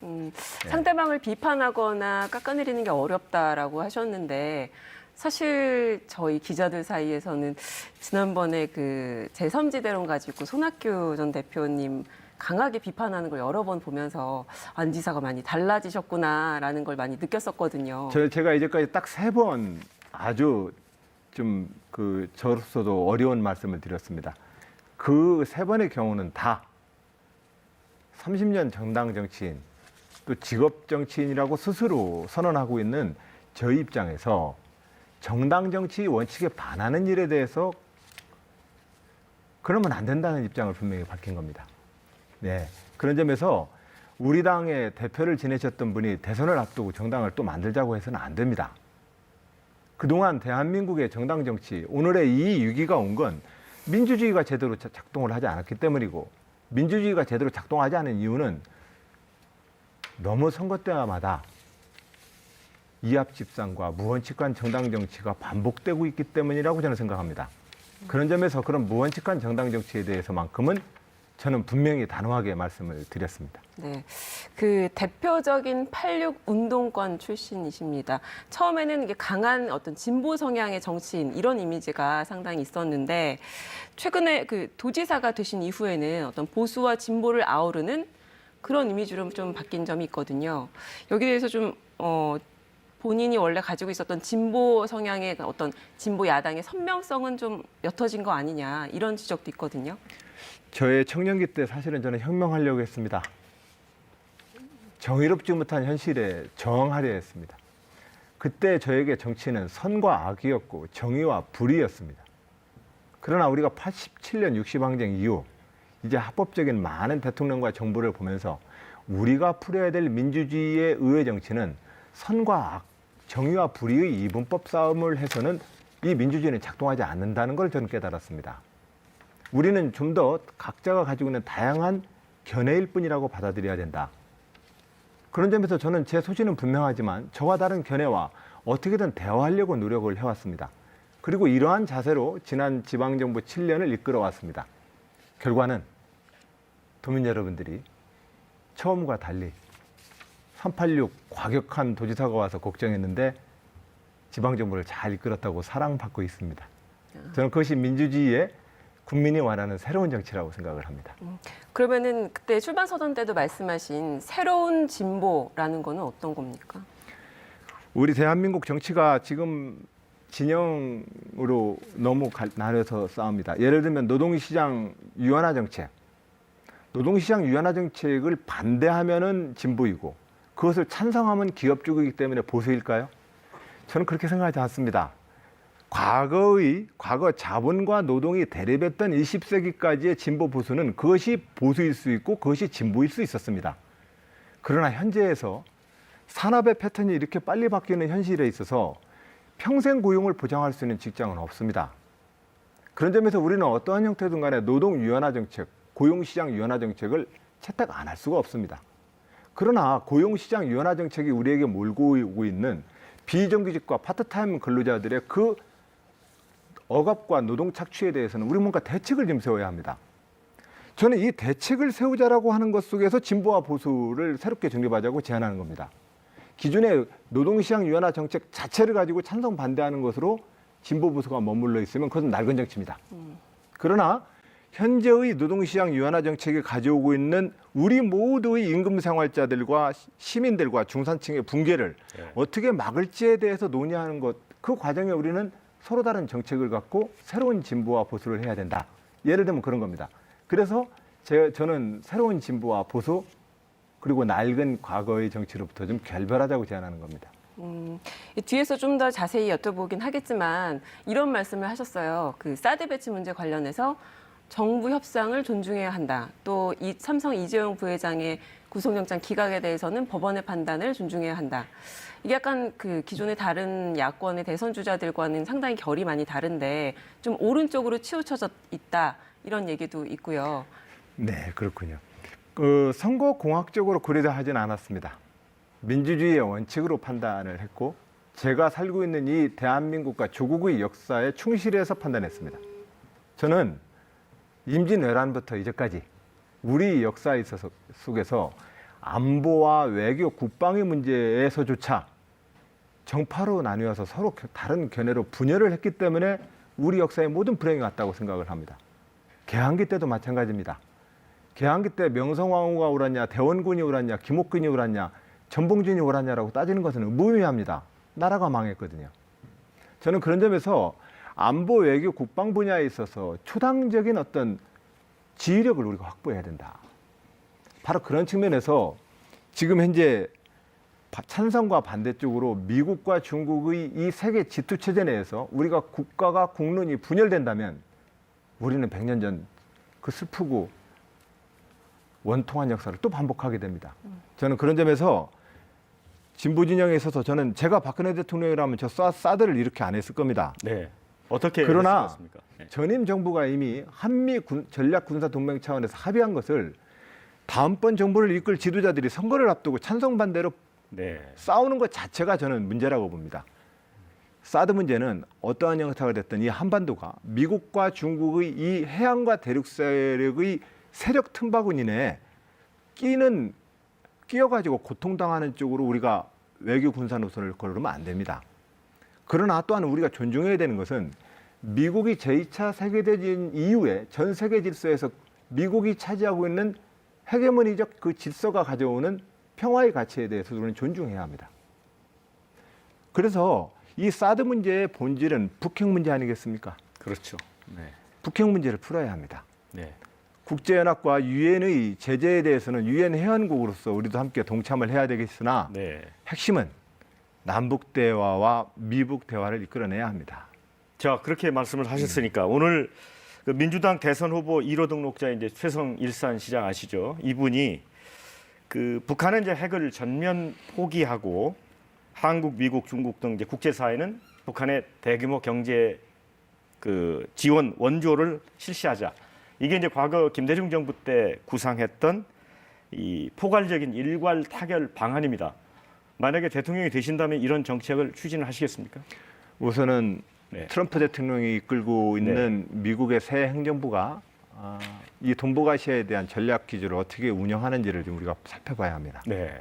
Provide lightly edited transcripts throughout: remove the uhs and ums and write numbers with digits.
네. 상대방을 비판하거나 깎아내리는 게 어렵다라고 하셨는데 사실 저희 기자들 사이에서는 지난번에 그 제3지대론 가지고 손학규 전 대표님 강하게 비판하는 걸 여러 번 보면서 안지사가 많이 달라지셨구나라는 걸 많이 느꼈었거든요. 제가 이제까지 딱 3번 아주 좀 저로서도 어려운 말씀을 드렸습니다. 그 3번의 경우는 다 30년 정당 정치인 또 직업 정치인이라고 스스로 선언하고 있는 저희 입장에서 정당 정치 원칙에 반하는 일에 대해서 그러면 안 된다는 입장을 분명히 밝힌 겁니다. 네. 그런 점에서 우리 당의 대표를 지내셨던 분이 대선을 앞두고 정당을 또 만들자고 해서는 안 됩니다. 그동안 대한민국의 정당 정치, 오늘의 이 위기가 온 건 민주주의가 제대로 작동을 하지 않았기 때문이고, 민주주의가 제대로 작동하지 않은 이유는 너무 선거 때마다 이합집산과 무원칙한 정당 정치가 반복되고 있기 때문이라고 저는 생각합니다. 그런 점에서 그런 무원칙한 정당 정치에 대해서만큼은 저는 분명히 단호하게 말씀을 드렸습니다. 네, 그 대표적인 86 운동권 출신이십니다. 처음에는 이게 강한 어떤 진보 성향의 정치인 이런 이미지가 상당히 있었는데 최근에 그 도지사가 되신 이후에는 어떤 보수와 진보를 아우르는 그런 이미지로 좀 바뀐 점이 있거든요. 여기에 대해서 좀 본인이 원래 가지고 있었던 진보 성향의 어떤 진보 야당의 선명성은 좀 옅어진 거 아니냐 이런 지적도 있거든요. 저의 청년기 때 사실은 저는 혁명하려고 했습니다. 정의롭지 못한 현실에 저항하려 했습니다. 그때 저에게 정치는 선과 악이었고 정의와 불의였습니다. 그러나 우리가 87년 60항쟁 이후 이제 합법적인 많은 대통령과 정부를 보면서 우리가 풀어야 될 민주주의의 의회 정치는 선과 악, 정의와 불의의 이분법 싸움을 해서는 이 민주주의는 작동하지 않는다는 걸 저는 깨달았습니다. 우리는 좀 더 각자가 가지고 있는 다양한 견해일 뿐이라고 받아들여야 된다. 그런 점에서 저는 제 소신은 분명하지만 저와 다른 견해와 어떻게든 대화하려고 노력을 해왔습니다. 그리고 이러한 자세로 지난 지방정부 7년을 이끌어왔습니다. 결과는 도민 여러분들이 처음과 달리 386 과격한 도지사가 와서 걱정했는데 지방정부를 잘 이끌었다고 사랑받고 있습니다. 저는 그것이 민주주의의 국민이 원하는 새로운 정치라고 생각을 합니다. 그러면은 그때 출마 선언 때도 말씀하신 새로운 진보라는 거는 어떤 겁니까? 우리 대한민국 정치가 지금 진영으로 너무 나눠서 싸웁니다. 예를 들면 노동시장 유연화 정책. 노동시장 유연화 정책을 반대하면은 진보이고 그것을 찬성하면 기업주의이기 때문에 보수일까요? 저는 그렇게 생각하지 않습니다. 과거 자본과 노동이 대립했던 20세기까지의 진보 보수는 그것이 보수일 수 있고 그것이 진보일 수 있었습니다. 그러나 현재에서 산업의 패턴이 이렇게 빨리 바뀌는 현실에 있어서 평생 고용을 보장할 수 있는 직장은 없습니다. 그런 점에서 우리는 어떠한 형태든 간에 노동 유연화 정책, 고용시장 유연화 정책을 채택 안 할 수가 없습니다. 그러나 고용시장 유연화 정책이 우리에게 몰고 오고 있는 비정규직과 파트타임 근로자들의 그 억압과 노동 착취에 대해서는 우리 뭔가 대책을 좀 세워야 합니다. 저는 이 대책을 세우자라고 하는 것 속에서 진보와 보수를 새롭게 정립하자고 제안하는 겁니다. 기존의 노동시장 유연화 정책 자체를 가지고 찬성 반대하는 것으로 진보 보수가 머물러 있으면 그것은 낡은 정치입니다. 그러나 현재의 노동시장 유연화 정책이 가져오고 있는 우리 모두의 임금 생활자들과 시민들과 중산층의 붕괴를 어떻게 막을지에 대해서 논의하는 것, 그 과정에 우리는 서로 다른 정책을 갖고 새로운 진보와 보수를 해야 된다. 예를 들면 그런 겁니다. 그래서 저는 새로운 진보와 보수 그리고 낡은 과거의 정치로부터 좀 결별하자고 제안하는 겁니다. 뒤에서 좀 더 자세히 여쭤보긴 하겠지만 이런 말씀을 하셨어요. 그 사드 배치 문제 관련해서 정부 협상을 존중해야 한다. 또 이 삼성 이재용 부회장의 구속영장 기각에 대해서는 법원의 판단을 존중해야 한다. 이게 약간 그 기존의 다른 야권의 대선 주자들과는 상당히 결이 많이 다른데 좀 오른쪽으로 치우쳐져 있다. 이런 얘기도 있고요. 네, 그렇군요. 선거공학적으로 고려하진 않았습니다. 민주주의의 원칙으로 판단을 했고 제가 살고 있는 이 대한민국과 조국의 역사에 충실해서 판단했습니다. 저는 임진왜란부터 이제까지 우리 역사에 있어서 속에서 안보와 외교, 국방의 문제에서조차 정파로 나뉘어서 서로 다른 견해로 분열을 했기 때문에 우리 역사의 모든 불행이 왔다고 생각을 합니다. 개항기 때도 마찬가지입니다. 개항기 때 명성황후가 옳았냐, 대원군이 옳았냐, 김옥균이 옳았냐, 전봉준이 옳았냐라고 따지는 것은 무의미합니다. 나라가 망했거든요. 저는 그런 점에서 안보, 외교, 국방 분야에 있어서 초당적인 어떤 지휘력을 우리가 확보해야 된다. 바로 그런 측면에서 지금 현재 찬성과 반대쪽으로 미국과 중국의 이 세계 지투체제 내에서 우리가 국가가 국론이 분열된다면 우리는 100년 전 그 슬프고 원통한 역사를 또 반복하게 됩니다. 저는 그런 점에서 진보 진영에 있어서 저는 제가 박근혜 대통령이라면 저 사드를 이렇게 안 했을 겁니다. 네. 어떻게 그러나 했습니까? 네. 전임 정부가 이미 한미 전략 군사 동맹 차원에서 합의한 것을 다음번 정부를 이끌 지도자들이 선거를 앞두고 찬성 반대로 네. 싸우는 것 자체가 저는 문제라고 봅니다. 사드 문제는 어떠한 형태가 됐든 이 한반도가 미국과 중국의 이 해안과 대륙 세력의 세력 틈바구니에 끼어가지고 고통당하는 쪽으로 우리가 외교 군사 노선을 걸으면 안 됩니다. 그러나 또한 우리가 존중해야 되는 것은 미국이 제2차 세계대전 이후에 전 세계 질서에서 미국이 차지하고 있는 헤게모니적 그 질서가 가져오는 평화의 가치에 대해서 우리는 존중해야 합니다. 그래서 이 사드 문제의 본질은 북핵 문제 아니겠습니까? 그렇죠. 네. 북핵 문제를 풀어야 합니다. 네. 국제연합과 유엔의 제재에 대해서는 유엔 회원국으로서 우리도 함께 동참을 해야 되겠으나 네. 핵심은 남북 대화와 미북 대화를 이끌어내야 합니다. 자, 그렇게 말씀을 하셨으니까 오늘 그 민주당 대선 후보 1호 등록자 이제 최성 일산 시장 아시죠? 이분이 그 북한은 이제 핵을 전면 포기하고 한국, 미국, 중국 등 이제 국제사회는 북한의 대규모 경제 그 지원 원조를 실시하자. 이게 이제 과거 김대중 정부 때 구상했던 이 포괄적인 일괄 타결 방안입니다. 만약에 대통령이 되신다면 이런 정책을 추진을 하시겠습니까? 우선은 네. 트럼프 대통령이 이끌고 있는 미국의 새 행정부가 이 동북아시아에 대한 전략 기조를 어떻게 운영하는지를 좀 우리가 살펴봐야 합니다. 네.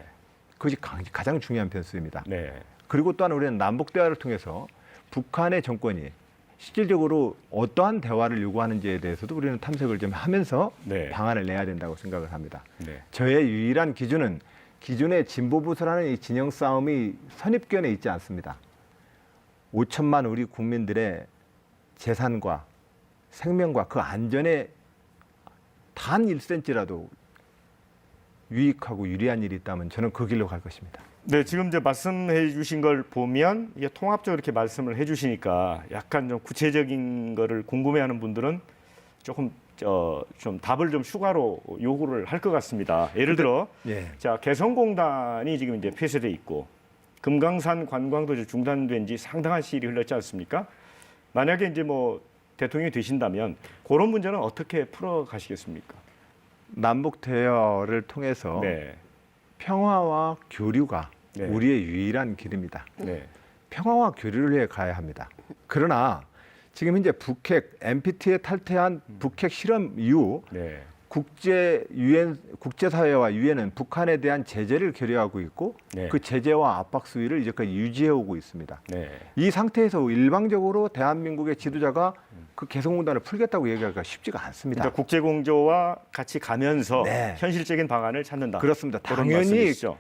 그것이 가장 중요한 변수입니다. 네. 그리고 또한 우리는 남북 대화를 통해서 북한의 정권이 실질적으로 어떠한 대화를 요구하는지에 대해서도 우리는 탐색을 좀 하면서 네. 방안을 내야 된다고 생각을 합니다. 네. 저의 유일한 기준은 기존의 진보 보수라는 이 진영 싸움이 선입견에 있지 않습니다. 5천만 우리 국민들의 재산과 생명과 그 안전에 단 1cm라도 유익하고 유리한 일이 있다면 저는 그 길로 갈 것입니다. 네, 지금 이제 말씀해 주신 걸 보면 이게 통합적으로 이렇게 말씀을 해 주시니까 약간 좀 구체적인 거를 궁금해하는 분들은 조금 좀 답을 좀 추가로 요구를 할 것 같습니다. 예를 들어 예. 자, 개성공단이 지금 이제 폐쇄돼 있고 금강산 관광도 이제 중단된 지 상당한 시일이 흘렀지 않습니까? 만약에 이제 뭐 대통령이 되신다면 그런 문제는 어떻게 풀어 가시겠습니까? 남북 대화를 통해서 네. 평화와 교류가 네. 우리의 유일한 길입니다. 네. 평화와 교류를 해 가야 합니다. 그러나 지금 현재 북핵 NPT에 탈퇴한 북핵 실험 이후 네. 국제사회와 유엔은 북한에 대한 제재를 결의하고 있고 네. 그 제재와 압박 수위를 이제까지 유지해 오고 있습니다. 네. 이 상태에서 일방적으로 대한민국의 지도자가 그 개성공단을 풀겠다고 얘기하기가 쉽지가 않습니다. 그러니까 국제공조와 같이 가면서 네. 현실적인 방안을 찾는다. 그렇습니다. 그런 당연히 말씀이시죠?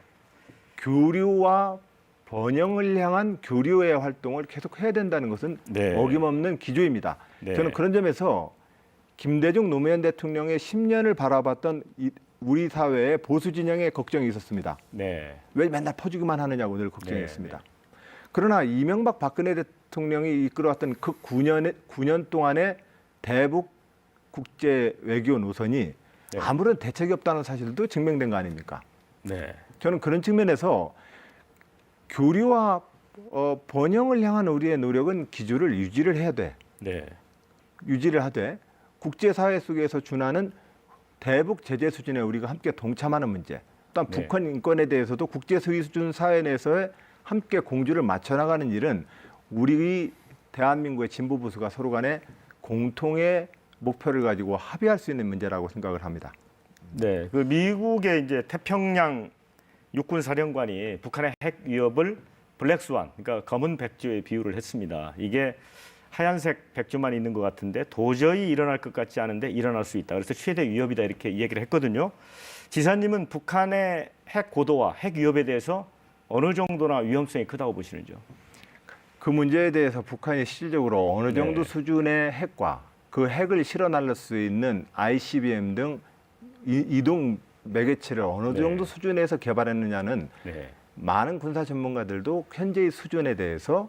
교류와 번영을 향한 교류의 활동을 계속 해야 된다는 것은 네. 어김없는 기조입니다. 네. 저는 그런 점에서 김대중 노무현 대통령의 10년을 바라봤던 우리 사회의 보수 진영의 걱정이 있었습니다. 네. 왜 맨날 퍼주기만 하느냐고 늘 네, 걱정했습니다. 그러나 이명박 박근혜 대통령이 이끌어왔던 그 9년 동안의 대북 국제 외교 노선이 네. 아무런 대책이 없다는 사실도 증명된 거 아닙니까? 네. 저는 그런 측면에서 교류와 번영을 향한 우리의 노력은 기조를 유지를 해야 돼. 네. 유지를 하되 국제사회 속에서 준하는 대북 제재 수준에 우리가 함께 동참하는 문제, 또한 네. 북한 인권에 대해서도 국제 수준 사회 내에서의 함께 공주를 맞춰나가는 일은 우리 대한민국의 진보 보수가 서로 간에 공통의 목표를 가지고 합의할 수 있는 문제라고 생각을 합니다. 네, 그 미국의 이제 태평양 육군 사령관이 북한의 핵 위협을 블랙스완, 그러니까 검은 백조에 비유를 했습니다. 이게 하얀색 백조만 있는 것 같은데 도저히 일어날 것 같지 않은데 일어날 수 있다. 그래서 최대 위협이다 이렇게 얘기를 했거든요. 지사님은 북한의 핵 고도와 핵 위협에 대해서 어느 정도나 위험성이 크다고 보시는지요? 그 문제에 대해서 북한이 실질적으로 어느 정도 네. 수준의 핵과 그 핵을 실어 날릴 수 있는 ICBM 등 이동 매개체를 어느 네. 정도 수준에서 개발했느냐는 네, 많은 군사 전문가들도 현재의 수준에 대해서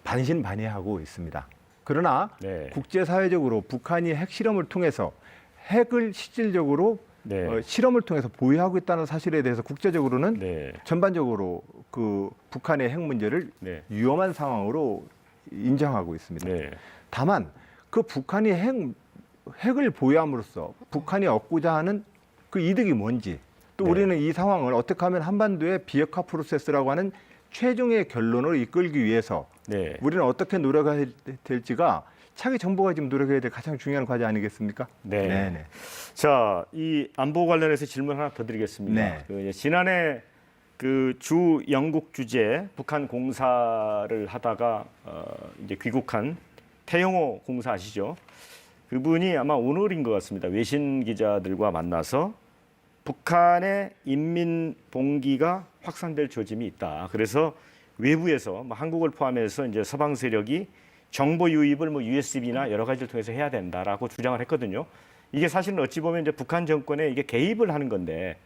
반신반의하고 있습니다. 그러나 네. 국제사회적으로 북한이 핵실험을 통해서 핵을 실질적으로 네. 실험을 통해서 보유하고 있다는 사실에 대해서 국제적으로는 네. 전반적으로 그 북한의 핵 문제를 네. 위험한 상황으로 인정하고 있습니다. 네. 다만 그 북한이 핵을 보유함으로써 북한이 얻고자 하는 그 이득이 뭔지 또 네. 우리는 이 상황을 어떻게 하면 한반도의 비핵화 프로세스라고 하는 최종의 결론을 이끌기 위해서 네. 우리는 어떻게 노력해야 될지가 차기 정부가 지금 노력해야 될 가장 중요한 과제 아니겠습니까? 네. 네네. 자, 이 안보 관련해서 질문 하나 더 드리겠습니다. 네. 그 지난해 그 주 영국 주재 북한 공사를 하다가 이제 귀국한 태영호 공사 아시죠? 그분이 아마 오늘인 것 같습니다. 외신 기자들과 만나서 북한의 인민 봉기가 확산될 조짐이 있다. 그래서 외부에서 한국을 포함해서 이제 서방 세력이 정보 유입을 USB나 여러 가지를 통해서 해야 된다라고 주장을 했거든요. 이게 사실은 어찌 보면 이제 북한 정권에 이게 개입을 하는 건데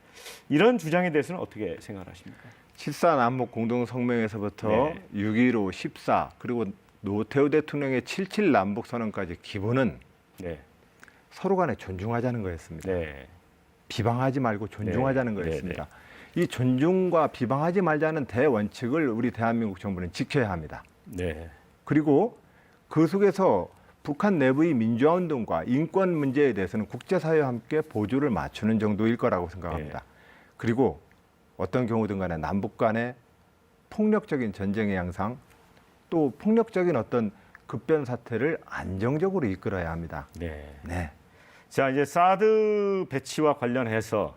이런 주장에 대해서는 어떻게 생각하십니까? 7.4 남북 공동성명에서부터 네. 6.15, 14 그리고 노태우 대통령의 7.7 남북 선언까지 기본은 네, 서로 간에 존중하자는 거였습니다. 네, 비방하지 말고 존중하자는 네, 거였습니다. 이 존중과 비방하지 말자는 대원칙을 우리 대한민국 정부는 지켜야 합니다. 네, 그리고 그 속에서 북한 내부의 민주화 운동과 인권 문제에 대해서는 국제사회와 함께 보조를 맞추는 정도일 거라고 생각합니다. 그리고 어떤 경우든 간에 남북 간의 폭력적인 전쟁의 양상 또 폭력적인 어떤 급변 사태를 안정적으로 이끌어야 합니다. 네. 네. 자, 이제 사드 배치와 관련해서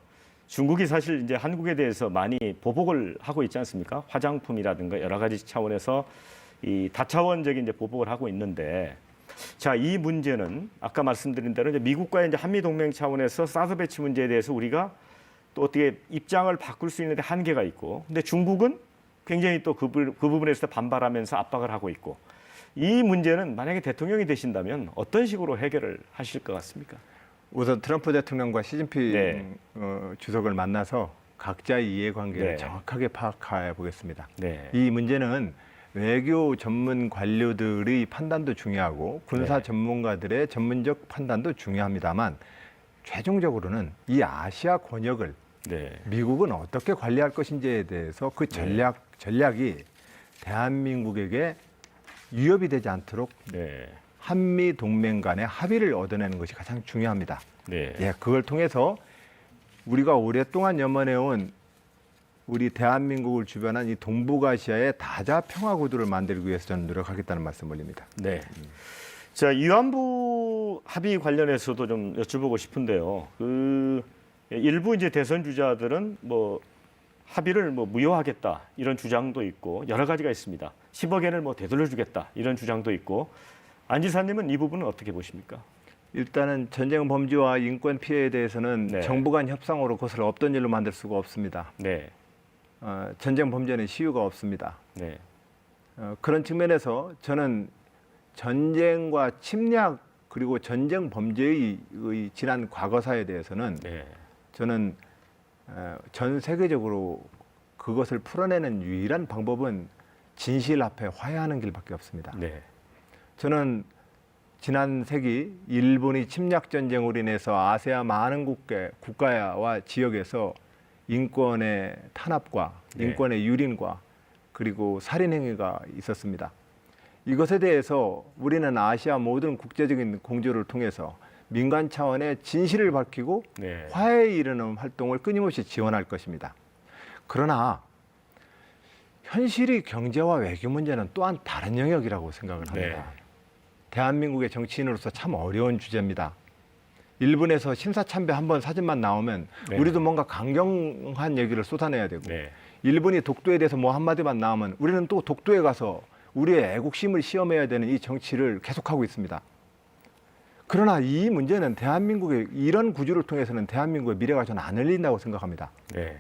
중국이 사실 이제 한국에 대해서 많이 보복을 하고 있지 않습니까? 화장품이라든가 여러 가지 차원에서 이 다차원적인 이제 보복을 하고 있는데, 자, 이 문제는 아까 말씀드린 대로 이제 미국과의 이제 한미 동맹 차원에서 사드 배치 문제에 대해서 우리가 또 어떻게 입장을 바꿀 수 있는데 한계가 있고, 근데 중국은 굉장히 또 그 부분에서 반발하면서 압박을 하고 있고, 이 문제는 만약에 대통령이 되신다면 어떤 식으로 해결을 하실 것 같습니까? 우선 트럼프 대통령과 시진핑 네. 주석을 만나서 각자의 이해관계를 네. 정확하게 파악해 보겠습니다. 네. 이 문제는 외교 전문 관료들의 판단도 중요하고 군사 네. 전문가들의 전문적 판단도 중요합니다만 최종적으로는 이 아시아 권역을 네. 미국은 어떻게 관리할 것인지에 대해서 그 전략이 대한민국에게 위협이 되지 않도록 네. 한미 동맹 간의 합의를 얻어내는 것이 가장 중요합니다. 네. 예, 그걸 통해서 우리가 오랫동안 염원해온 우리 대한민국을 주변한 이 동북아시아의 다자 평화 구도를 만들기 위해서 저는 노력하겠다는 말씀 올립니다. 네. 자, 위안부 합의 관련해서도 좀 여쭤보고 싶은데요. 그 일부 이제 대선 주자들은 합의를 무효하겠다 이런 주장도 있고 여러 가지가 있습니다. 10억엔을 되돌려주겠다 이런 주장도 있고, 안 지사님은 이 부분은 어떻게 보십니까? 일단은 전쟁 범죄와 인권 피해에 대해서는 네. 정부 간 협상으로 그것을 없던 일로 만들 수가 없습니다. 네, 전쟁 범죄는 시효가 없습니다. 네, 그런 측면에서 저는 전쟁과 침략 그리고 전쟁 범죄의 지난 과거사에 대해서는 네, 저는 전 세계적으로 그것을 풀어내는 유일한 방법은 진실 앞에 화해하는 길밖에 없습니다. 네, 저는 지난 세기 일본이 침략 전쟁으로 인해서 아세아 많은 국가와 지역에서 인권의 탄압과 네. 인권의 유린과 그리고 살인 행위가 있었습니다. 이것에 대해서 우리는 아시아 모든 국제적인 공조를 통해서 민간 차원의 진실을 밝히고 네. 화해에 이르는 활동을 끊임없이 지원할 것입니다. 그러나 현실의 경제와 외교 문제는 또한 다른 영역이라고 생각을 합니다. 네. 대한민국의 정치인으로서 참 어려운 주제입니다. 일본에서 신사참배 한번 사진만 나오면 네. 우리도 뭔가 강경한 얘기를 쏟아내야 되고 네. 일본이 독도에 대해서 뭐 한마디만 나오면 우리는 또 독도에 가서 우리의 애국심을 시험해야 되는 이 정치를 계속하고 있습니다. 그러나 이 문제는 대한민국의 이런 구조를 통해서는 대한민국의 미래가 저는 안 열린다고 생각합니다. 네.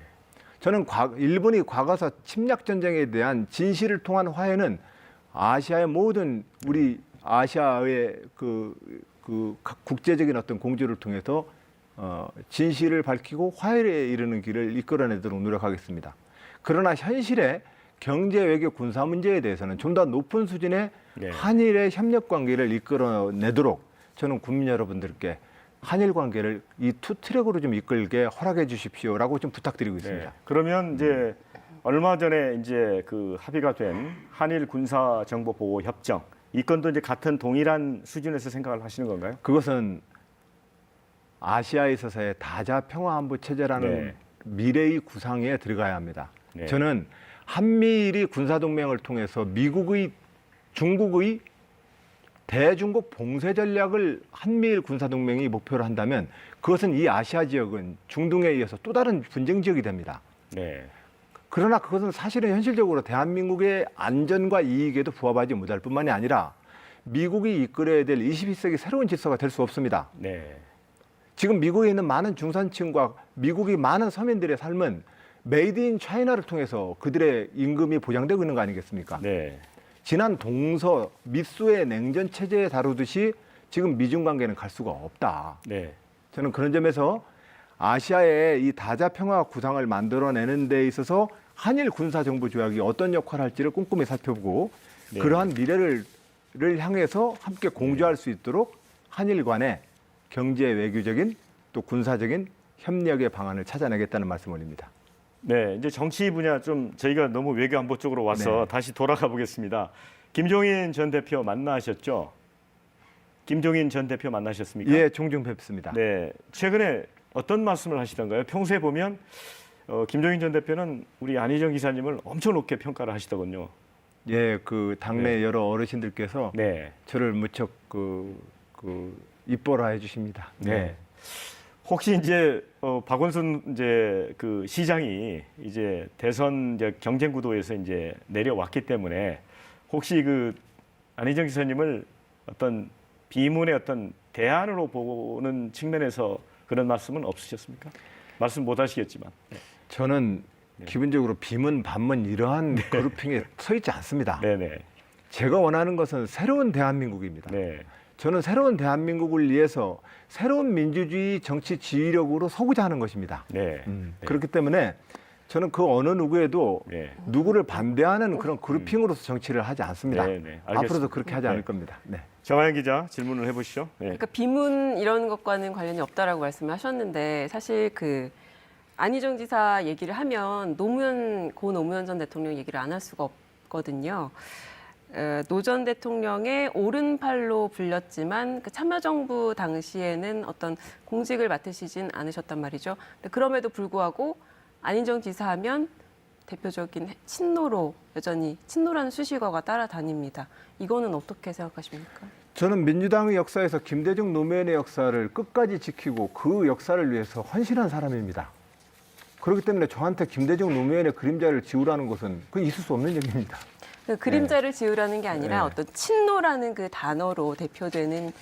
저는 일본이 과거사 침략 전쟁에 대한 진실을 통한 화해는 아시아의 모든 우리 아시아의 그 국제적인 어떤 공조를 통해서 진실을 밝히고 화해에 이르는 길을 이끌어내도록 노력하겠습니다. 그러나 현실의 경제, 외교, 군사 문제에 대해서는 좀 더 높은 수준의 네. 한일의 협력 관계를 이끌어내도록 저는 국민 여러분들께 한일 관계를 이 투 트랙으로 좀 이끌게 허락해 주십시오라고 좀 부탁드리고 있습니다. 네. 그러면 이제 얼마 전에 이제 그 합의가 된 한일 군사 정보 보호 협정 이 건도 이제 같은 동일한 수준에서 생각을 하시는 건가요? 그것은 아시아에 있어서의 다자 평화 안보 체제라는 네. 미래의 구상에 들어가야 합니다. 네. 저는 한미일이 군사 동맹을 통해서 미국의 중국의 대중국 봉쇄 전략을 한미일 군사 동맹이 목표로 한다면 그것은 이 아시아 지역은 중동에 이어서 또 다른 분쟁 지역이 됩니다. 네. 그러나 그것은 사실은 현실적으로 대한민국의 안전과 이익에도 부합하지 못할 뿐만이 아니라 미국이 이끌어야 될 21세기 새로운 질서가 될 수 없습니다. 네. 지금 미국에 있는 많은 중산층과 미국의 많은 서민들의 삶은 메이드 인 차이나를 통해서 그들의 임금이 보장되고 있는 거 아니겠습니까? 네. 지난 동서 미소의 냉전 체제에 다루듯이 지금 미중 관계는 갈 수가 없다. 네. 저는 그런 점에서 아시아의 이 다자 평화 구상을 만들어내는 데 있어서 한일 군사 정보 조약이 어떤 역할을 할지를 꼼꼼히 살펴보고 네. 그러한 미래를 향해서 함께 공조할 수 있도록 한일 간의 경제 외교적인 또 군사적인 협력의 방안을 찾아내겠다는 말씀을 올립니다. 네, 이제 정치 분야 좀 저희가 너무 외교 안보 쪽으로 와서 네. 다시 돌아가 보겠습니다. 김종인 전 대표 만나셨죠? 김종인 전 대표 만나셨습니까? 예, 종종 뵙습니다. 네, 최근에 어떤 말씀을 하시던가요? 평소에 보면 김종인 전 대표는 우리 안희정 기사님을 엄청 높게 평가를 하시더군요. 예, 그 당내 네. 여러 어르신들께서 네, 저를 무척 이뻐라 해주십니다. 네. 혹시 이제 박원순 이제 그 시장이 이제 대선 이제 경쟁 구도에서 이제 내려왔기 때문에 혹시 그 안희정 기사님을 어떤 비문의 어떤 대안으로 보는 측면에서 그런 말씀은 없으셨습니까? 말씀 못 하시겠지만. 네. 저는 기본적으로 비문 반문 이러한 그룹핑에 서 있지 않습니다. 네네. 제가 원하는 것은 새로운 대한민국입니다. 네. 저는 새로운 대한민국을 위해서 새로운 민주주의 정치 지휘력으로 서고자 하는 것입니다. 네. 네. 그렇기 때문에 저는 그 어느 누구에도 네. 누구를 반대하는 그런 그룹핑으로서 정치를 하지 않습니다. 네, 네. 알겠습니다. 앞으로도 그렇게 하지 않을 네. 겁니다. 네. 정하영 기자 질문을 해보시죠. 네. 그러니까 비문 이런 것과는 관련이 없다라고 말씀을 하셨는데 사실 그 안희정 지사 얘기를 하면 고 노무현 전 대통령 얘기를 안 할 수가 없거든요. 노 전 대통령의 오른팔로 불렸지만 그 참여정부 당시에는 어떤 공직을 맡으시진 않으셨단 말이죠. 근데 그럼에도 불구하고 안희정 지사 하면 대표적인 친노로 여전히 친노라는 수식어가 따라다닙니다. 이거는 어떻게 생각하십니까? 저는 민주당의 역사에서 김대중 노무현의 역사를 끝까지 지키고 그 역사를 위해서 헌신한 사람입니다. 그렇기 때문에 저한테 김대중 노무현의 그림자를 지우라는 것은 그건 있을 수 없는 얘기입니다. 그 그림자를 지으라는 게 아니라 네. 어떤 친노라는 그 단어로 대표되는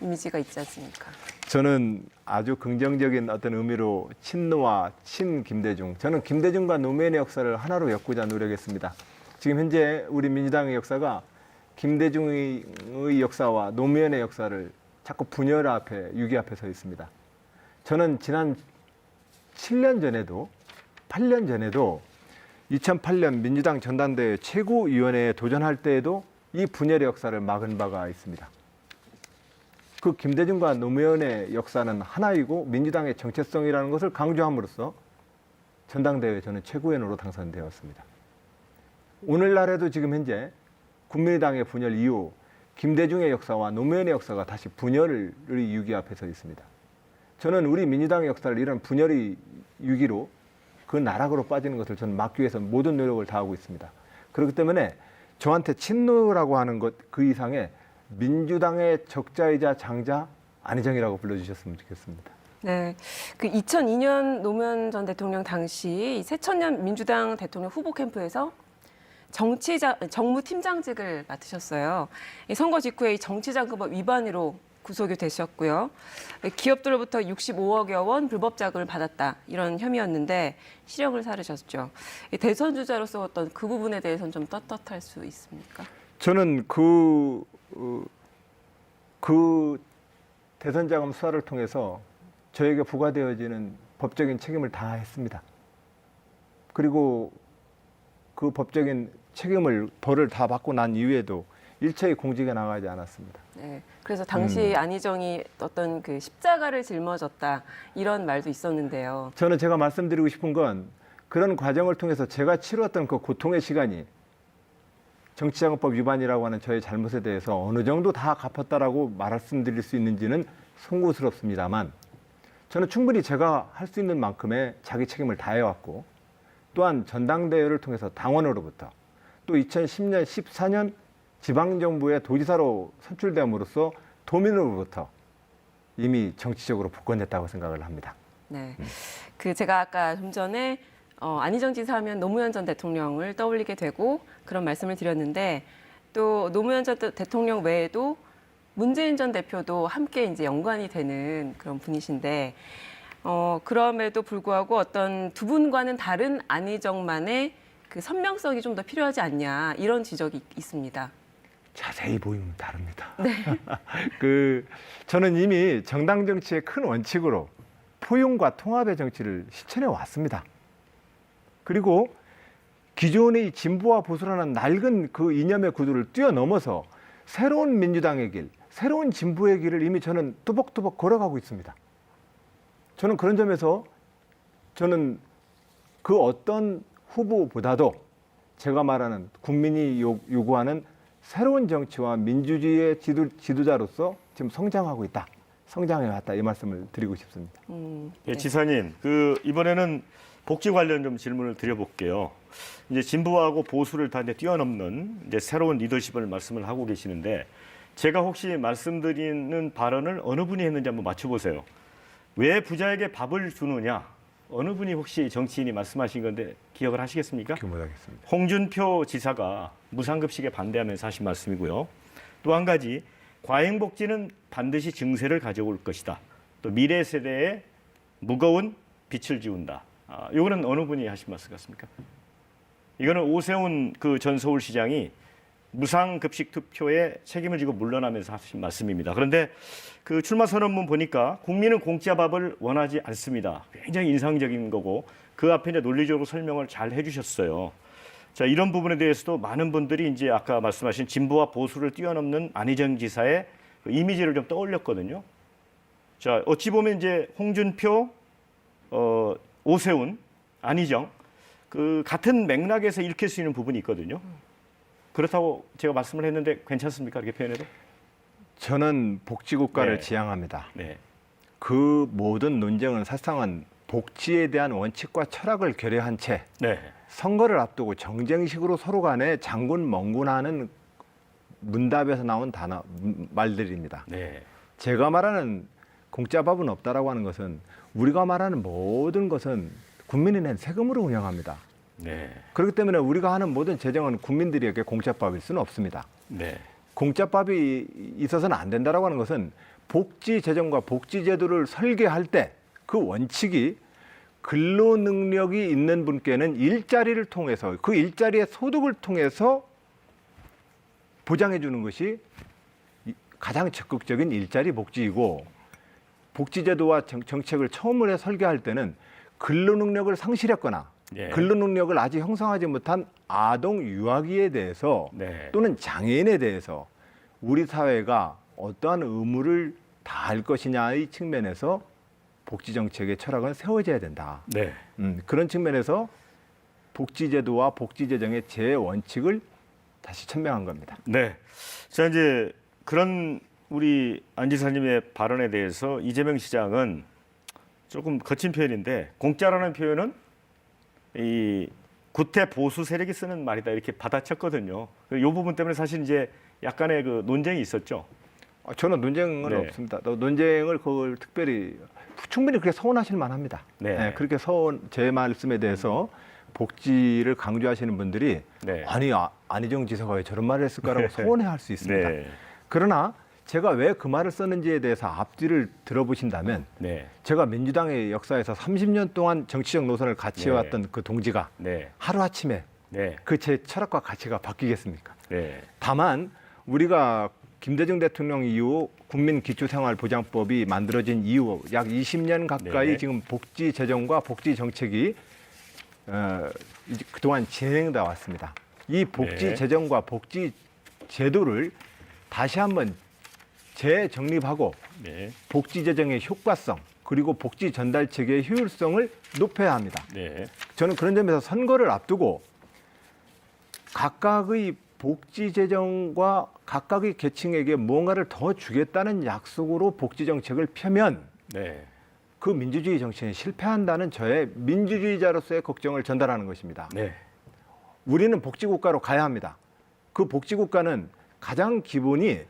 이미지가 있지 않습니까? 저는 아주 긍정적인 어떤 의미로 친노와 친 김대중, 저는 김대중과 노무현의 역사를 하나로 엮고자 노력했습니다. 지금 현재 우리 민주당의 역사가 김대중의 역사와 노무현의 역사를 자꾸 분열 앞에, 유기 앞에 서 있습니다. 저는 지난 7년 전에도, 8년 전에도 2008년 민주당 전당대회 최고위원회에 도전할 때에도 이 분열의 역사를 막은 바가 있습니다. 그 김대중과 노무현의 역사는 하나이고 민주당의 정체성이라는 것을 강조함으로써 전당대회에 저는 최고위원으로 당선되었습니다. 오늘날에도 지금 현재 국민의당의 분열 이후 김대중의 역사와 노무현의 역사가 다시 분열의 유기 앞에 서 있습니다. 저는 우리 민주당의 역사를 이런 분열의 유기로 그 나락으로 빠지는 것을 저는 막기 위해서 모든 노력을 다하고 있습니다. 그렇기 때문에 저한테 친노라고 하는 것 그 이상의 민주당의 적자이자 장자 안희정이라고 불러주셨으면 좋겠습니다. 네, 그 2002년 노무현 전 대통령 당시 이 새천년 민주당 대통령 후보 캠프에서 정무팀장직을 맡으셨어요. 이 선거 직후에 이 정치자금법 위반으로 구속이 되셨고요. 기업들로부터 65억여 원 불법 자금을 받았다 이런 혐의였는데 실형을 살으셨죠. 이 대선 주자로서 어떤 그 부분에 대해서는 좀 떳떳할 수 있습니까? 저는 그 대선자금 수사를 통해서 저에게 부과되어지는 법적인 책임을 다했습니다. 그리고 그 법적인 책임을 벌을 다 받고 난 이후에도 일체의 공직에 나가지 않았습니다. 네, 그래서 당시 안희정이 어떤 그 십자가를 짊어졌다 이런 말도 있었는데요. 저는 제가 말씀드리고 싶은 건 그런 과정을 통해서 제가 치루었던 그 고통의 시간이 정치자금법 위반이라고 하는 저의 잘못에 대해서 어느 정도 다 갚았다라고 말씀드릴 수 있는지는 송구스럽습니다만 저는 충분히 제가 할 수 있는 만큼의 자기 책임을 다해왔고 또한 전당대회를 통해서 당원으로부터 또 2010년, 14년 지방정부의 도지사로 선출됨으로써 도민으로부터 이미 정치적으로 복권됐다고 생각을 합니다. 네, 그 제가 아까 좀 전에 안희정 지사 하면 노무현 전 대통령을 떠올리게 되고 그런 말씀을 드렸는데 또 노무현 전 대통령 외에도 문재인 전 대표도 함께 이제 연관이 되는 그런 분이신데 그럼에도 불구하고 어떤 두 분과는 다른 안희정만의 그 선명성이 좀 더 필요하지 않냐 이런 지적이 있습니다. 자세히 보이면 다릅니다. 네. 저는 이미 정당 정치의 큰 원칙으로 포용과 통합의 정치를 실천해 왔습니다. 그리고 기존의 진보와 보수라는 낡은 그 이념의 구도를 뛰어넘어서 새로운 민주당의 길, 새로운 진보의 길을 이미 저는 뚜벅뚜벅 걸어가고 있습니다. 저는 그런 점에서 저는 그 어떤 후보보다도 제가 말하는 국민이 요구하는 새로운 정치와 민주주의의 지도자로서 지금 성장하고 있다. 성장해왔다. 이 말씀을 드리고 싶습니다. 예, 지사님, 이번에는 복지 관련 좀 질문을 드려볼게요. 이제 진보하고 보수를 다 이제 뛰어넘는 이제 새로운 리더십을 말씀을 하고 계시는데 제가 혹시 말씀드리는 발언을 어느 분이 했는지 한번 맞춰보세요. 왜 부자에게 밥을 주느냐? 어느 분이 혹시 정치인이 말씀하신 건데 기억을 하시겠습니까? 기억 못하겠습니다. 홍준표 지사가 무상급식에 반대하면서 하신 말씀이고요. 또 한 가지, 과잉복지는 반드시 증세를 가져올 것이다. 또 미래 세대에 무거운 빛을 지운다. 이거는 어느 분이 하신 말씀 같습니까? 이거는 오세훈 그 전 서울시장이 무상급식 투표에 책임을 지고 물러나면서 하신 말씀입니다. 그런데 그 출마 선언문 보니까 국민은 공짜 밥을 원하지 않습니다. 굉장히 인상적인 거고 그 앞에 이제 논리적으로 설명을 잘 해주셨어요. 자, 이런 부분에 대해서도 많은 분들이 이제 아까 말씀하신 진보와 보수를 뛰어넘는 안희정 지사의 그 이미지를 좀 떠올렸거든요. 자, 어찌 보면 이제 홍준표, 오세훈, 안희정 그 같은 맥락에서 읽힐 수 있는 부분이 있거든요. 그렇다고 제가 말씀을 했는데 괜찮습니까? 이렇게 표현해도? 저는 복지국가를 네. 지향합니다. 네. 그 모든 논쟁은 사실상은 복지에 대한 원칙과 철학을 결여한 채 네. 선거를 앞두고 정쟁식으로 서로 간에 장군 멍군하는 문답에서 나온 말들입니다. 네. 제가 말하는 공짜밥은 없다라고 하는 것은 우리가 말하는 모든 것은 국민이 낸 세금으로 운영합니다. 네. 그렇기 때문에 우리가 하는 모든 재정은 국민들에게 공짜밥일 수는 없습니다. 네. 공짜밥이 있어서는 안 된다라고 하는 것은 복지 재정과 복지 제도를 설계할 때 그 원칙이 근로 능력이 있는 분께는 일자리를 통해서 그 일자리의 소득을 통해서 보장해 주는 것이 가장 적극적인 일자리 복지이고 복지 제도와 정책을 처음으로 설계할 때는 근로 능력을 상실했거나 네. 근로 능력을 아직 형성하지 못한 아동 유아기에 대해서 네. 또는 장애인에 대해서 우리 사회가 어떠한 의무를 다할 것이냐의 측면에서 복지 정책의 철학은 세워져야 된다. 네. 그런 측면에서 복지 제도와 복지 재정의 재원칙을 다시 천명한 겁니다. 네. 자, 이제 그런 우리 안 지사님의 발언에 대해서 이재명 시장은 조금 거친 표현인데 공짜라는 표현은 이 구태 보수 세력이 쓰는 말이다 이렇게 받아쳤거든요. 이 부분 때문에 사실 이제 약간의 그 논쟁이 있었죠. 저는 논쟁은 네. 없습니다. 또 논쟁을 그걸 특별히 충분히 그렇게 서운하실 만합니다. 네. 그렇게 제 말씀에 대해서 복지를 강조하시는 분들이 네. 아니 안희정 지사가 왜 저런 말을 했을까라고 서운해할 수 있습니다. 네. 그러나 제가 왜 그 말을 썼는지에 대해서 앞뒤를 들어보신다면 네. 제가 민주당의 역사에서 30년 동안 정치적 노선을 같이 네. 해왔던 그 동지가 네. 하루아침에 네. 그 제 철학과 가치가 바뀌겠습니까? 네. 다만 우리가 김대중 대통령 이후 국민기초생활보장법이 만들어진 이후 약 20년 가까이 네. 지금 복지 재정과 복지 정책이 이제 그동안 진행돼 왔습니다. 이 복지 네. 재정과 복지 제도를 다시 한번 재정립하고 네. 복지 재정의 효과성 그리고 복지 전달 체계의 효율성을 높여야 합니다. 네. 저는 그런 점에서 선거를 앞두고 각각의 복지 재정과 각각의 계층에게 무언가를 더 주겠다는 약속으로 복지 정책을 펴면 네. 그 민주주의 정치는 실패한다는 저의 민주주의자로서의 걱정을 전달하는 것입니다. 네. 우리는 복지국가로 가야 합니다. 그 복지국가는 가장 기본이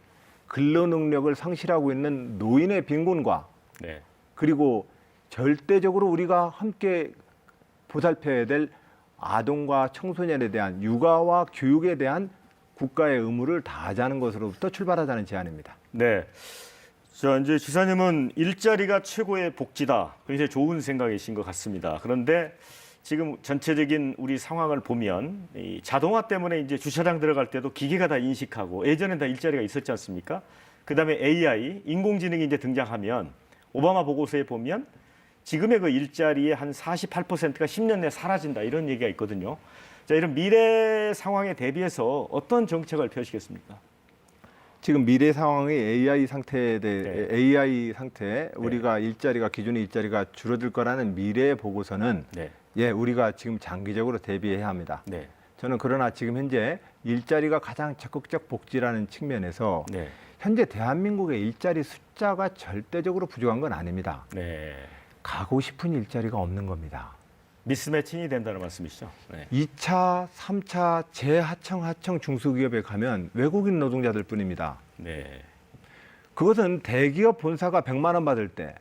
근로능력을 상실하고 있는 노인의 빈곤과 네. 그리고 절대적으로 우리가 함께 보살펴야 될 아동과 청소년에 대한 육아와 교육에 대한 국가의 의무를 다하자는 것으로부터 출발하자는 제안입니다. 네. 자, 이제 지사님은 일자리가 최고의 복지다. 굉장히 좋은 생각이신 것 같습니다. 그런데 지금 전체적인 우리 상황을 보면 이 자동화 때문에 이제 주차장 들어갈 때도 기계가 다 인식하고 예전엔 다 일자리가 있었지 않습니까? 그다음에 AI, 인공지능이 이제 등장하면 오바마 보고서에 보면 지금의 그 일자리의 한 48%가 10년 내에 사라진다 이런 얘기가 있거든요. 자, 이런 미래 상황에 대비해서 어떤 정책을 펴시겠습니까? 지금 미래 상황의 AI 상태에 대해 네. AI 상태 우리가 일자리가 기존의 일자리가 줄어들 거라는 미래 보고서는 네. 우리가 지금 장기적으로 대비해야 합니다. 네. 저는 그러나 지금 현재 일자리가 가장 적극적 복지라는 측면에서 네. 현재 대한민국의 일자리 숫자가 절대적으로 부족한 건 아닙니다. 네. 가고 싶은 일자리가 없는 겁니다. 미스매칭이 된다는 말씀이시죠? 네. 2차, 3차 재하청, 하청 중소기업에 가면 외국인 노동자들 뿐입니다. 네. 그것은 대기업 본사가 100만 원 받을 때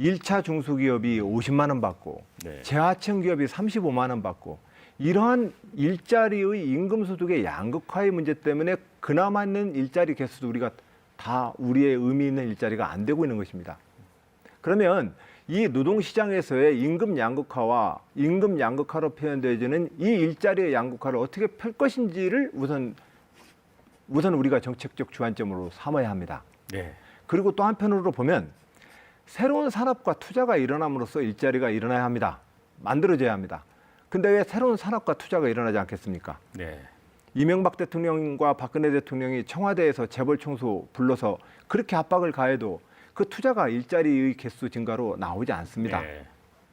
1차 중소기업이 50만 원 받고 네. 재하청 기업이 35만 원 받고 이러한 일자리의 임금 소득의 양극화의 문제 때문에 그나마 있는 일자리 개수도 우리가 다 우리의 의미 있는 일자리가 안 되고 있는 것입니다. 그러면 이 노동시장에서의 임금 양극화와 임금 양극화로 표현되어지는 이 일자리의 양극화를 어떻게 펼 것인지를 우선 우리가 정책적 주안점으로 삼아야 합니다. 네. 그리고 또 한편으로 보면 새로운 산업과 투자가 일어남으로써 일자리가 일어나야 합니다. 만들어져야 합니다. 근데 왜 새로운 산업과 투자가 일어나지 않겠습니까? 네. 이명박 대통령과 박근혜 대통령이 청와대에서 재벌 총수 불러서 그렇게 압박을 가해도 그 투자가 일자리의 개수 증가로 나오지 않습니다. 네.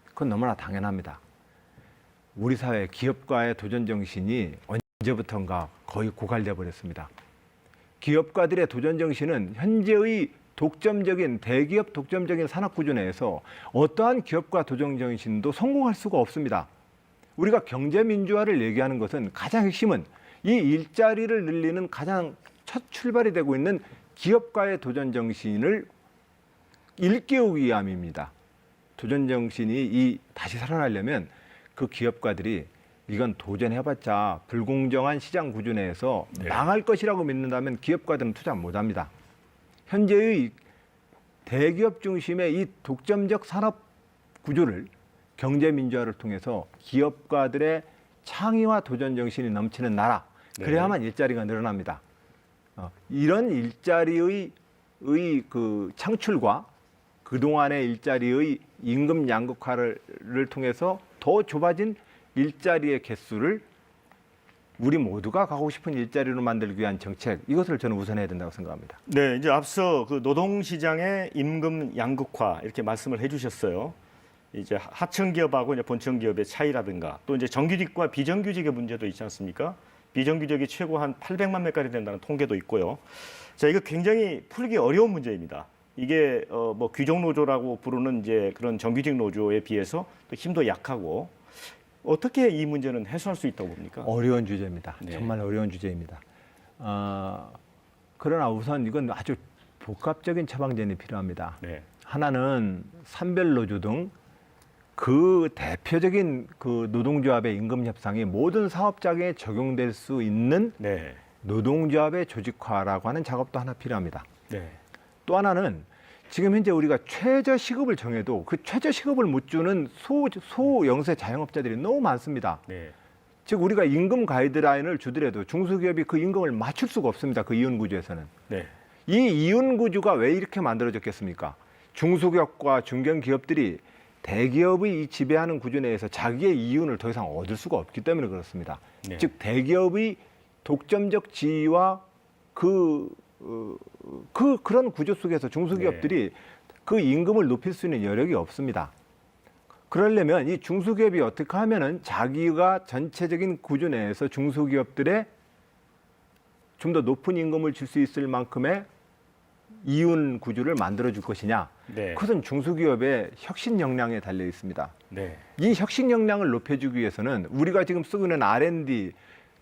그건 너무나 당연합니다. 우리 사회 기업가의 도전 정신이 언제부턴가 거의 고갈돼 버렸습니다. 기업가들의 도전 정신은 현재의 대기업 독점적인 산업 구조 내에서 어떠한 기업가 도전 정신도 성공할 수가 없습니다. 우리가 경제 민주화를 얘기하는 것은 가장 핵심은 이 일자리를 늘리는 가장 첫 출발이 되고 있는 기업가의 도전 정신을 일깨우기 위함입니다. 도전 정신이 다시 살아나려면 그 기업가들이 이건 도전해봤자 불공정한 시장 구조 내에서 네. 망할 것이라고 믿는다면 기업가들은 투자 못합니다. 현재의 대기업 중심의 이 독점적 산업 구조를 경제 민주화를 통해서 기업가들의 창의와 도전 정신이 넘치는 나라, 네. 그래야만 일자리가 늘어납니다. 이런 일자리의 그 창출과 그동안의 일자리의 임금 양극화를 통해서 더 좁아진 일자리의 개수를 우리 모두가 가고 싶은 일자리로 만들기 위한 정책, 이것을 저는 우선해야 된다고 생각합니다. 네, 이제 앞서 그 노동시장의 임금 양극화 이렇게 말씀을 해주셨어요. 이제 하청 기업하고 이제 본청 기업의 차이라든가 또 이제 정규직과 비정규직의 문제도 있지 않습니까? 비정규직이 최고 한 800만 명까지 된다는 통계도 있고요. 자, 이거 굉장히 풀기 어려운 문제입니다. 이게 뭐 귀족 노조라고 부르는 이제 그런 정규직 노조에 비해서 또 힘도 약하고 어떻게 이 문제는 해소할 수 있다고 봅니까? 어려운 주제입니다. 네. 정말 어려운 주제입니다. 그러나 우선 이건 아주 복합적인 처방전이 필요합니다. 네. 하나는 산별노조 등 그 대표적인 그 노동조합의 임금 협상이 모든 사업장에 적용될 수 있는 네. 노동조합의 조직화라고 하는 작업도 하나 필요합니다. 네. 또 하나는 지금 현재 우리가 최저 시급을 정해도 그 최저 시급을 못 주는 소영세 자영업자들이 너무 많습니다. 네. 즉 우리가 임금 가이드라인을 주더라도 중소기업이 그 임금을 맞출 수가 없습니다. 그 이윤 구조에서는. 네. 이 이윤 구조가 왜 이렇게 만들어졌겠습니까? 중소기업과 중견기업들이 대기업의 이 지배하는 구조 내에서 자기의 이윤을 더 이상 얻을 수가 없기 때문에 그렇습니다. 네. 즉 대기업의 독점적 지위와 그런 구조 속에서 중소기업들이 그 임금을 높일 수 있는 여력이 없습니다. 그러려면 이 중소기업이 어떻게 하면은 자기가 전체적인 구조 내에서 중소기업들의 좀 더 높은 임금을 줄 수 있을 만큼의 이윤 구조를 만들어줄 것이냐. 네. 그것은 중소기업의 혁신 역량에 달려 있습니다. 네. 이 혁신 역량을 높여주기 위해서는 우리가 지금 쓰고 있는 R&D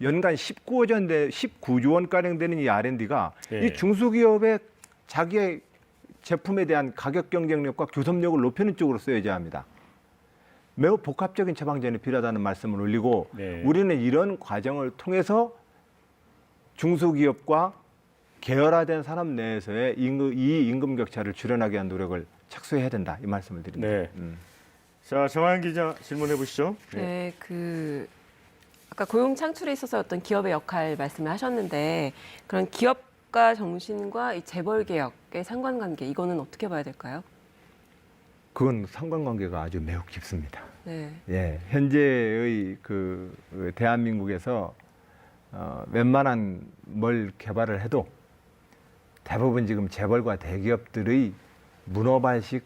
연간 19조 원가량 되는 이 R&D가 네. 이 중소기업의 자기의 제품에 대한 가격 경쟁력과 교섭력을 높이는 쪽으로 써야지 합니다. 매우 복합적인 처방전이 필요하다는 말씀을 올리고 네. 우리는 이런 과정을 통해서 중소기업과 계열화된 산업 내에서의 이 임금 격차를 줄여나게 한 노력을 착수해야 된다. 이 말씀을 드립니다. 네. 자, 정하연 기자 질문해 보시죠. 네, 아까 고용 창출에 있어서 어떤 기업의 역할 말씀을 하셨는데 그런 기업가 정신과 이 재벌 개혁의 상관관계 이거는 어떻게 봐야 될까요? 그건 상관관계가 아주 매우 깊습니다. 네. 예, 현재의 대한민국에서 웬만한 뭘 개발을 해도 대부분 지금 재벌과 대기업들의 문어발식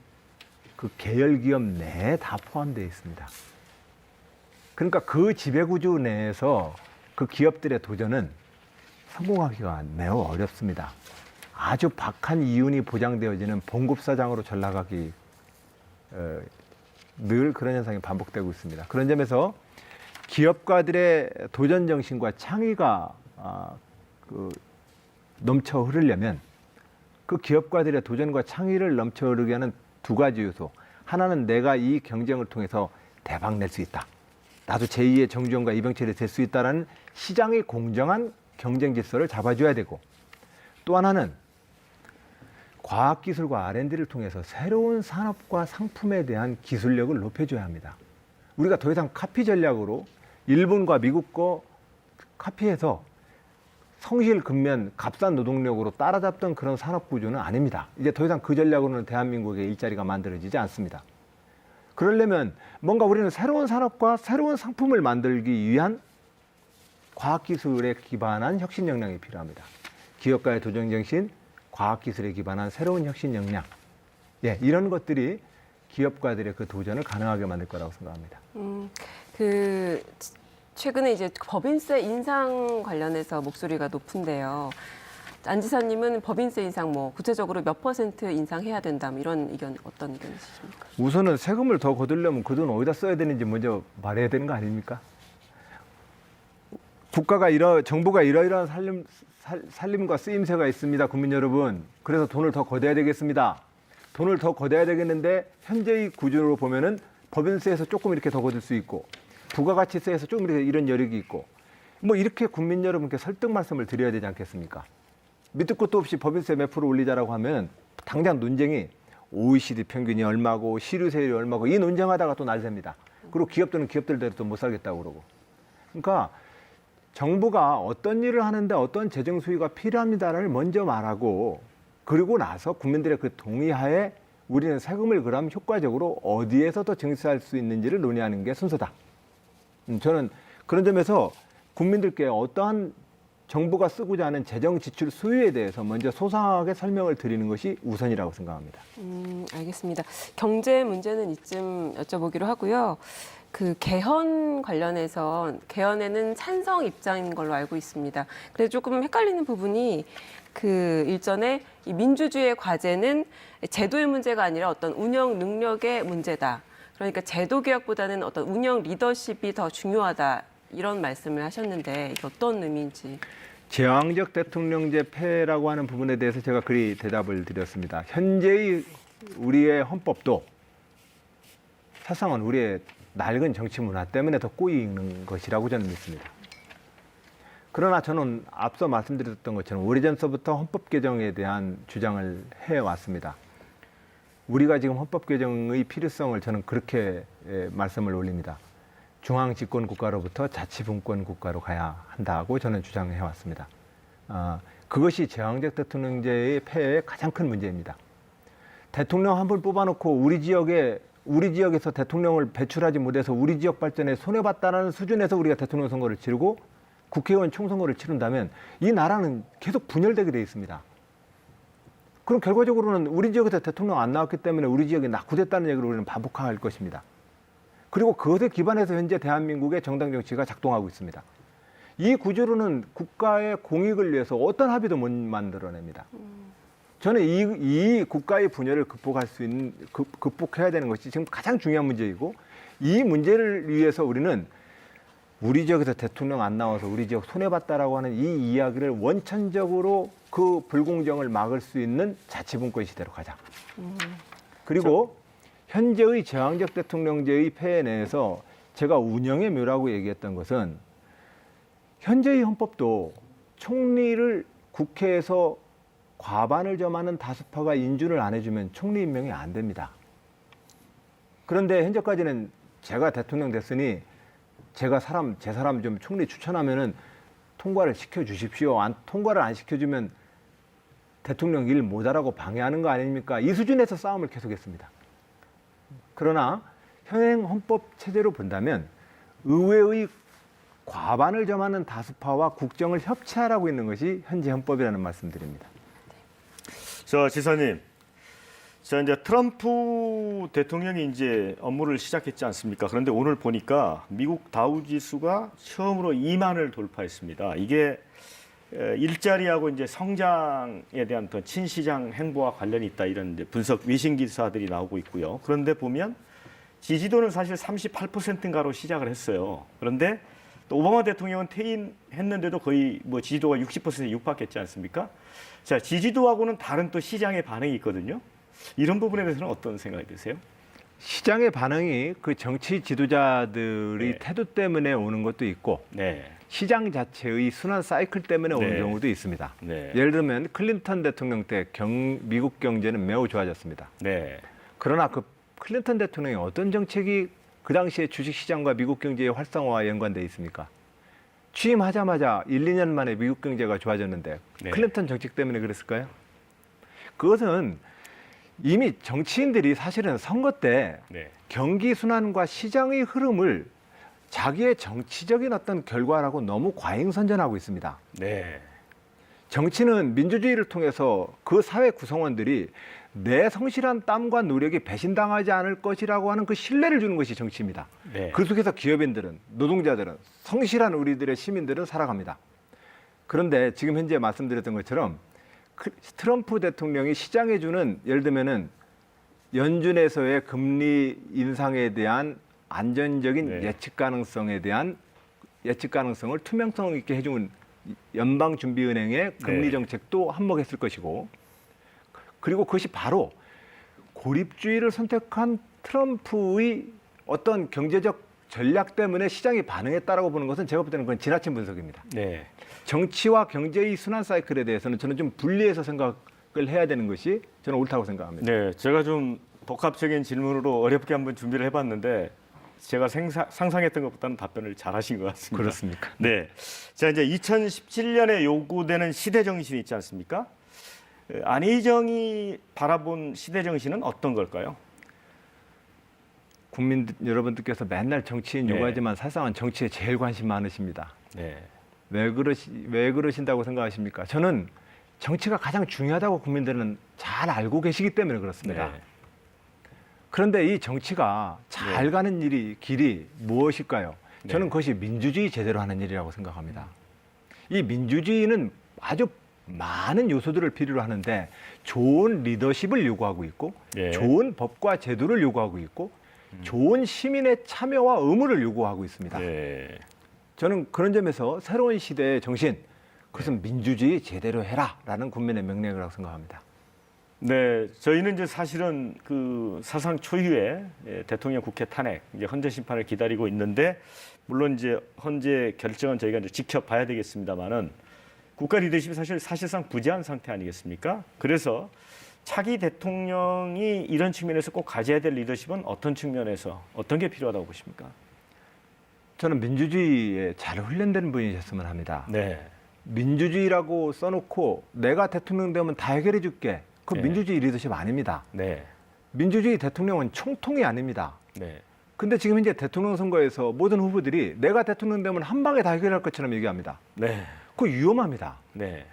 그 계열 기업 내에 다 포함되어 있습니다. 그러니까 그 지배구조 내에서 그 기업들의 도전은 성공하기가 매우 어렵습니다. 아주 박한 이윤이 보장되어지는 봉급사장으로 전락하기 늘 그런 현상이 반복되고 있습니다. 그런 점에서 기업가들의 도전 정신과 창의가 넘쳐 흐르려면 그 기업가들의 도전과 창의를 넘쳐 흐르게 하는 두 가지 요소. 하나는 내가 이 경쟁을 통해서 대박 낼 수 있다. 나도 제2의 정주영과 이병철이 될 수 있다라는 시장의 공정한 경쟁 질서를 잡아줘야 되고 또 하나는 과학기술과 R&D를 통해서 새로운 산업과 상품에 대한 기술력을 높여줘야 합니다. 우리가 더 이상 카피 전략으로 일본과 미국 거 카피해서 성실 근면 값싼 노동력으로 따라잡던 그런 산업 구조는 아닙니다. 이제 더 이상 그 전략으로는 대한민국의 일자리가 만들어지지 않습니다. 그러려면 뭔가 우리는 새로운 산업과 새로운 상품을 만들기 위한 과학기술에 기반한 혁신 역량이 필요합니다. 기업가의 도전 정신, 과학기술에 기반한 새로운 혁신 역량. 예, 이런 것들이 기업가들의 그 도전을 가능하게 만들 거라고 생각합니다. 최근에 이제 법인세 인상 관련해서 목소리가 높은데요. 안 지사님은 법인세 인상 구체적으로 몇 % 인상해야 된다 이런 의견 어떤 의견이십니까? 우선은 세금을 더 거두려면 그 돈 어디다 써야 되는지 먼저 말해야 되는 거 아닙니까? 정부가 이러이러한 살림과 쓰임새가 있습니다, 국민 여러분. 그래서 돈을 더 거둬야 되겠습니다. 돈을 더 거둬야 되겠는데 현재의 구조로 보면은 법인세에서 조금 이렇게 더 거둘 수 있고 부가가치세에서 조금 이런 여력이 있고 이렇게 국민 여러분께 설득 말씀을 드려야 되지 않겠습니까? 밑도 끝도 없이 법인세 몇 프로 올리자라고 하면 당장 논쟁이 OECD 평균이 얼마고 시류세율이 얼마고 이 논쟁하다가 또 날셉니다. 그리고 기업들은 기업들대로 또 못 살겠다고 그러고. 그러니까 정부가 어떤 일을 하는데 어떤 재정 수위가 필요합니다를 먼저 말하고 그리고 나서 국민들의 그 동의하에 우리는 세금을 그럼 효과적으로 어디에서 더 증세할 수 있는지를 논의하는 게 순서다. 저는 그런 점에서 국민들께 어떠한 정부가 쓰고자 하는 재정 지출 수위에 대해서 먼저 소상하게 설명을 드리는 것이 우선이라고 생각합니다. 알겠습니다. 경제 문제는 이쯤 여쭤보기로 하고요. 개헌 관련해서 개헌에는 찬성 입장인 걸로 알고 있습니다. 그래서 조금 헷갈리는 부분이 일전에 이 민주주의의 과제는 제도의 문제가 아니라 어떤 운영 능력의 문제다. 그러니까 제도 개혁보다는 어떤 운영 리더십이 더 중요하다. 이런 말씀을 하셨는데 이게 어떤 의미인지. 제왕적 대통령제 폐해라고 하는 부분에 대해서 제가 그리 대답을 드렸습니다. 현재의 우리의 헌법도 사실상은 우리의 낡은 정치 문화 때문에 더 꼬이는 것이라고 저는 믿습니다. 그러나 저는 앞서 말씀드렸던 것처럼 오래전서부터 헌법 개정에 대한 주장을 해왔습니다. 우리가 지금 헌법 개정의 필요성을 저는 그렇게 말씀을 올립니다. 중앙 집권 국가로부터 자치분권 국가로 가야 한다고 저는 주장해 왔습니다. 그것이 제왕적 대통령제의 폐해의 가장 큰 문제입니다. 대통령 한 분 뽑아놓고 우리 지역에서 대통령을 배출하지 못해서 우리 지역 발전에 손해봤다는 수준에서 우리가 대통령 선거를 치르고 국회의원 총선거를 치른다면 이 나라는 계속 분열되게 돼 있습니다. 그럼 결과적으로는 우리 지역에서 대통령 안 나왔기 때문에 우리 지역이 낙후됐다는 얘기를 우리는 반복할 것입니다. 그리고 그것에 기반해서 현재 대한민국의 정당 정치가 작동하고 있습니다. 이 구조로는 국가의 공익을 위해서 어떤 합의도 못 만들어냅니다. 저는 이 국가의 분열을 극복해야 되는 것이 지금 가장 중요한 문제이고, 이 문제를 위해서 우리는 우리 지역에서 대통령 안 나와서 우리 지역 손해봤다라고 하는 이 이야기를 원천적으로 그 불공정을 막을 수 있는 자치분권 시대로 가자. 그리고 현재의 제왕적 대통령제의 폐해 내에서 제가 운영의 묘라고 얘기했던 것은 현재의 헌법도 총리를 국회에서 과반을 점하는 다수파가 인준을 안 해주면 총리 임명이 안 됩니다. 그런데 현재까지는 제가 대통령 됐으니 제 사람 좀 총리 추천하면은 통과를 시켜주십시오. 통과를 안 시켜주면 대통령 일 못하라고 방해하는 거 아닙니까? 이 수준에서 싸움을 계속했습니다. 그러나 현행 헌법 체제로 본다면 의회의 과반을 점하는 다수파와 국정을 협치하라고 있는 것이 현재 헌법이라는 말씀드립니다. 저 지사님, 이제 트럼프 대통령이 이제 업무를 시작했지 않습니까? 그런데 오늘 보니까 미국 다우 지수가 처음으로 2만을 돌파했습니다. 이게 일자리하고 이제 성장에 대한 어떤 친시장 행보와 관련이 있다, 이런 이제 분석 위신 기사들이 나오고 있고요. 그런데 보면 지지도는 사실 38%인가로 시작을 했어요. 그런데 또 오바마 대통령은 퇴임했는데도 거의 뭐 지지도가 60%에 육박했지 않습니까? 자, 지지도하고는 다른 또 시장의 반응이 있거든요. 이런 부분에 대해서는 어떤 생각이 드세요? 시장의 반응이 그 정치 지도자들의 네. 태도 때문에 오는 것도 있고, 네. 시장 자체의 순환 사이클 때문에 오는 네. 경우도 있습니다. 네. 예를 들면 클린턴 대통령 때 미국 경제는 매우 좋아졌습니다. 네. 그러나 그 클린턴 대통령이 어떤 정책이 그 당시에 주식시장과 미국 경제의 활성화와 연관돼 있습니까? 취임하자마자 1, 2년 만에 미국 경제가 좋아졌는데 네. 클린턴 정책 때문에 그랬을까요? 그것은 이미 정치인들이 사실은 선거 때 네. 경기 순환과 시장의 흐름을 자기의 정치적인 어떤 결과라고 너무 과잉선전하고 있습니다. 네. 정치는 민주주의를 통해서 그 사회 구성원들이 내 성실한 땀과 노력이 배신당하지 않을 것이라고 하는 그 신뢰를 주는 것이 정치입니다. 네. 그 속에서 기업인들은, 노동자들은, 성실한 우리들의 시민들은 살아갑니다. 그런데 지금 현재 말씀드렸던 것처럼 트럼프 대통령이 시장에 주는, 예를 들면은 연준에서의 금리 인상에 대한 안전적인 네. 예측 가능성에 대한 예측 가능성을 투명성 있게 해준 연방준비은행의 금리 네. 정책도 한몫했을 것이고, 그리고 그것이 바로 고립주의를 선택한 트럼프의 어떤 경제적 전략 때문에 시장이 반응했다라고 보는 것은 제가 볼 때는 그건 지나친 분석입니다. 네. 정치와 경제의 순환 사이클에 대해서는 저는 좀 분리해서 생각을 해야 되는 것이 저는 옳다고 생각합니다. 네. 제가 좀 복합적인 질문으로 어렵게 한번 준비를 해봤는데 제가 상상했던 것보다는 답변을 잘하신 것 같습니다. 그렇습니까? 네. 자, 이제 2017년에 요구되는 시대 정신이 있지 않습니까? 안희정이 바라본 시대 정신은 어떤 걸까요? 국민 여러분들께서 맨날 정치인 네. 요구하지만 사실상은 정치에 제일 관심 많으십니다. 네. 왜 그러신다고 생각하십니까? 저는 정치가 가장 중요하다고 국민들은 잘 알고 계시기 때문에 그렇습니다. 네. 그런데 이 정치가 잘 네. 가는 길이 무엇일까요? 저는 네. 그것이 민주주의 제대로 하는 일이라고 생각합니다. 이 민주주의는 아주 많은 요소들을 필요로 하는데 좋은 리더십을 요구하고 있고, 네. 좋은 법과 제도를 요구하고 있고, 좋은 시민의 참여와 의무를 요구하고 있습니다. 네. 저는 그런 점에서 새로운 시대의 정신, 그것은 민주주의 제대로 해라라는 국민의 명령이라고 생각합니다. 네, 저희는 이제 사실은 그 사상 초유의 대통령 국회 탄핵, 이제 헌재 심판을 기다리고 있는데, 물론 이제 헌재 결정은 저희가 이제 지켜봐야 되겠습니다만은 국가 리더십이 사실상 부재한 상태 아니겠습니까? 그래서 차기 대통령이 이런 측면에서 꼭 가져야 될 리더십은 어떤 측면에서 어떤 게 필요하다고 보십니까? 저는 민주주의에 잘 훈련된 분이셨으면 합니다. 네, 민주주의라고 써놓고 내가 대통령 되면 다 해결해 줄게. 그 네. 민주주의 리더십 아닙니다. 네, 민주주의 대통령은 총통이 아닙니다. 네, 근데 지금 현재 대통령 선거에서 모든 후보들이 내가 대통령 되면 한 방에 다 해결할 것처럼 얘기합니다. 네, 그거 위험합니다. 네,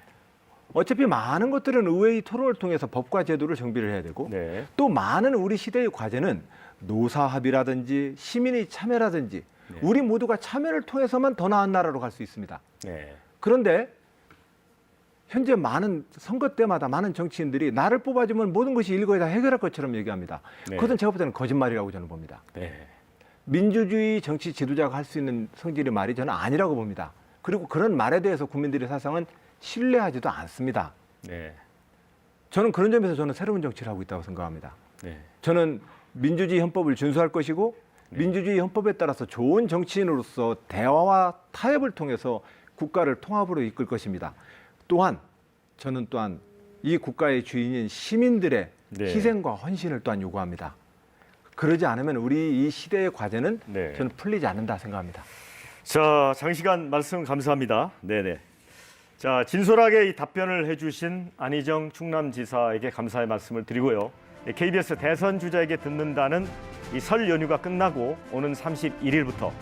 어차피 많은 것들은 의회의 토론을 통해서 법과 제도를 정비를 해야 되고 네, 또 많은 우리 시대의 과제는 노사 합의라든지 시민의 참여라든지 네. 우리 모두가 참여를 통해서만 더 나은 나라로 갈 수 있습니다. 네, 그런데 현재 많은 선거 때마다 많은 정치인들이 나를 뽑아주면 모든 것이 일거에 다 해결할 것처럼 얘기합니다. 네. 그것은 제가 볼 때는 거짓말이라고 저는 봅니다. 네, 민주주의 정치 지도자가 할 수 있는 성질의 말이 저는 아니라고 봅니다. 그리고 그런 말에 대해서 국민들의 사상은 신뢰하지도 않습니다. 네, 저는 그런 점에서 저는 새로운 정치를 하고 있다고 생각합니다. 네. 저는 민주주의 헌법을 준수할 것이고 민주주의 헌법에 따라서 좋은 정치인으로서 대화와 타협을 통해서 국가를 통합으로 이끌 것입니다. 또한 저는 또한 이 국가의 주인인 시민들의 네. 희생과 헌신을 또한 요구합니다. 그러지 않으면 우리 이 시대의 과제는 네. 저는 풀리지 않는다 생각합니다. 자, 장시간 말씀 감사합니다. 네네. 자, 진솔하게 이 답변을 해주신 안희정 충남지사에게 감사의 말씀을 드리고요. KBS 대선 주자에게 듣는다는 이 설 연휴가 끝나고 오는 31일부터